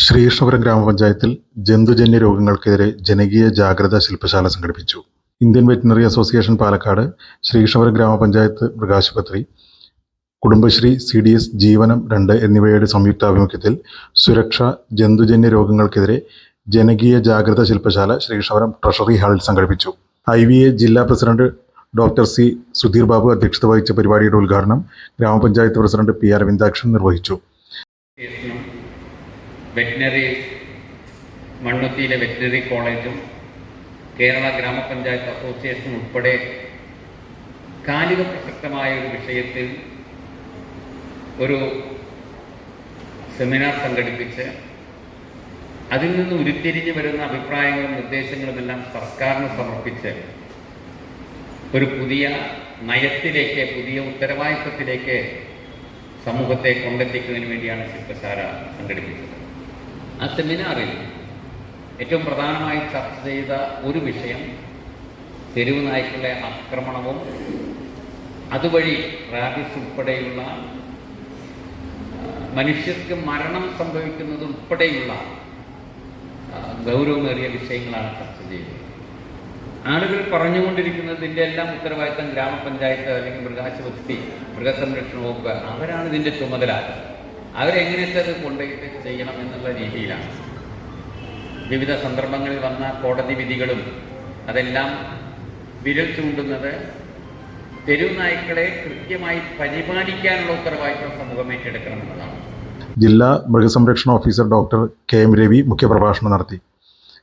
ശ്രീകൃഷ്ണപുരം ഗ്രാമപഞ്ചായത്തിൽ ജന്തുജന്യ രോഗങ്ങൾക്കെതിരെ ജനകീയ ജാഗ്രതാ ശില്പശാല സംഘടിപ്പിച്ചു. Indian veterinary association Palakkad, Sreekrishnapuram ഗ്രാമപഞ്ചായത്ത് മൃഗാശുപത്രി, കുടുംബശ്രീ CDS ജീവനം 2 എന്നിവയുടെ സംയുക്താഭിമുഖ്യത്തിൽ സുരക്ഷ ജന്തുജന്യ രോഗങ്ങൾക്കെതിരെ ജനകീയ ജാഗ്രതാ ശില്പശാല ശ്രീകൃഷ്ണപുരം ട്രഷറി ഹാളിൽ സംഘടിപ്പിച്ചു. IVA ജില്ലാ president doctor C. Sudheer Babu അധ്യക്ഷത വഹിച്ച പരിപാടിയുടെ ഉദ്ഘാടനം ഗ്രാമപഞ്ചായത്ത് പ്രസിഡന്റ് P. അരവിന്ദാക്ഷൻ നിർവഹിച്ചു. വെറ്റിനറി മണ്ണുത്തിയിലെ വെറ്റിനറി കോളേജും കേരള ഗ്രാമപഞ്ചായത്ത് അസോസിയേഷൻ ഉൾപ്പെടെ കാലിക പ്രസക്തമായ ഒരു വിഷയത്തിൽ ഒരു സെമിനാർ സംഘടിപ്പിച്ച് അതിൽ നിന്ന് ഉരുത്തിരിഞ്ഞു വരുന്ന അഭിപ്രായങ്ങളും നിർദ്ദേശങ്ങളുമെല്ലാം സർക്കാരിന് സമർപ്പിച്ച് ഒരു പുതിയ നയത്തിലേക്ക്, പുതിയ ഉത്തരവാദിത്വത്തിലേക്ക് സമൂഹത്തെ കൊണ്ടെത്തിക്കുന്നതിന് വേണ്ടിയാണ് ശില്പശാല സംഘടിപ്പിച്ചത്. ആ സെമിനാറിൽ ഏറ്റവും പ്രധാനമായി ചർച്ച ചെയ്ത ഒരു വിഷയം തെരുവ് നായ്ക്കളുടെ ആക്രമണവും അതുവഴി റാബിസ് ഉൾപ്പെടെയുള്ള മനുഷ്യർക്ക് മരണം സംഭവിക്കുന്നത് ഉൾപ്പെടെയുള്ള ഗൗരവമേറിയ വിഷയങ്ങളാണ് ചർച്ച ചെയ്തത്. ആളുകൾ പറഞ്ഞുകൊണ്ടിരിക്കുന്നത് ഇതിൻ്റെ എല്ലാം ഉത്തരവാദിത്തം ഗ്രാമപഞ്ചായത്ത് അല്ലെങ്കിൽ മൃഗാശുപത്രി, മൃഗസംരക്ഷണ വകുപ്പ്, അവരാണ് ഇതിൻ്റെ ചുമതല, അവരെങ്ങനെയൊക്കെ അത് കൊണ്ടുപോയിട്ട് ചെയ്യണം എന്നുള്ള രീതിയിലാണ്. വിവിധ സന്ദർഭങ്ങളിൽ വന്ന കോടതി വിധികളും അതെല്ലാം വിരൽ ചൂണ്ടുന്നത് തെരുവ് നായ്ക്കളെ കൃത്യമായി പരിപാലിക്കാനുള്ള ഉത്തരവാദിത്വം സമൂഹം ഏറ്റെടുക്കണമെന്നതാണ്. ജില്ലാ മൃഗസംരക്ഷണ ഓഫീസർ ഡോക്ടർ KM രവി മുഖ്യപ്രഭാഷണം നടത്തി.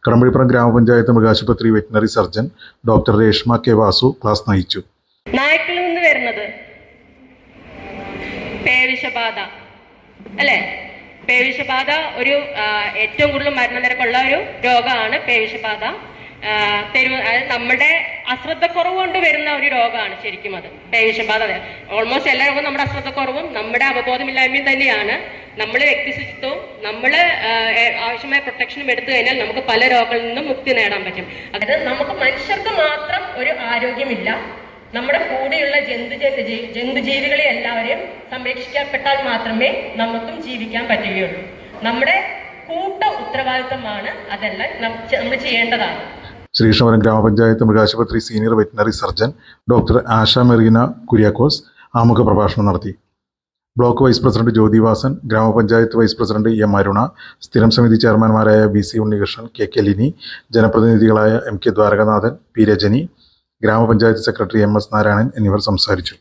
കടമ്പഴിപ്പുറം ഗ്രാമപഞ്ചായത്ത് മൃഗാശുപത്രി veterinary surgeon doctor Reshma K. Vasu class നയിച്ചു. നായ്ക്കളിൽ നിന്ന് വരുന്നത് പേവിഷബാധ അല്ലേ? പേവിഷബാധ ഒരു ഏറ്റവും കൂടുതൽ മരണനിരക്കുള്ള ഒരു രോഗമാണ് പേവിഷബാധ. അതായത് നമ്മുടെ അശ്രദ്ധക്കുറവ് കൊണ്ട് വരുന്ന ഒരു രോഗമാണ് ശരിക്കും അത് പേവിഷബാധ. ഓൾമോസ്റ്റ് എല്ലാ രോഗവും നമ്മുടെ അശ്രദ്ധക്കുറവും നമ്മുടെ അവബോധമില്ലായ്മയും തന്നെയാണ്. നമ്മൾ വ്യക്തിശുചിത്വവും നമ്മൾ ആവശ്യമായ പ്രൊട്ടക്ഷനും എടുത്തു കഴിഞ്ഞാൽ നമുക്ക് പല രോഗങ്ങളിൽ നിന്നും മുക്തി നേടാൻ പറ്റും. അതായത് നമുക്ക് മനുഷ്യർക്ക് മാത്രം ഒരു ആരോഗ്യമില്ല, നമ്മുടെ കൂടെയുള്ള ജന്തുജീവികളെ എല്ലാവരെയും സംരക്ഷിക്കപ്പെട്ടാൽ മാത്രമേ നമുക്കും ജീവിക്കാൻ പറ്റുകയുള്ളൂ. നമ്മുടെ കൂട്ട ഉത്തരവാദിത്വമാണ് അതെല്ലാം നമ്മൾ ചെയ്യേണ്ടതാണ്. ശ്രീകൃഷ്ണപുരം ഗ്രാമപഞ്ചായത്ത് മൃഗാശുപത്രി സീനിയർ വെറ്റിനറി സർജൻ ഡോക്ടർ ആശ മെറീന കുര്യാക്കോസ് ആമുഖ പ്രഭാഷണം നടത്തി. ബ്ലോക്ക് വൈസ് പ്രസിഡന്റ് ജ്യോതിവാസൻ, ഗ്രാമപഞ്ചായത്ത് വൈസ് പ്രസിഡന്റ് M. അരുണ, സ്ഥിരം സമിതി ചെയർമാൻമാരായ BC Unnikrishnan, KK Lini, ജനപ്രതിനിധികളായ MK Dwarakanathan, P. Rajani, ഗ്രാമപഞ്ചായത്ത് സെക്രട്ടറി MS നാരായണൻ എന്നിവർ സംസാരിച്ചു.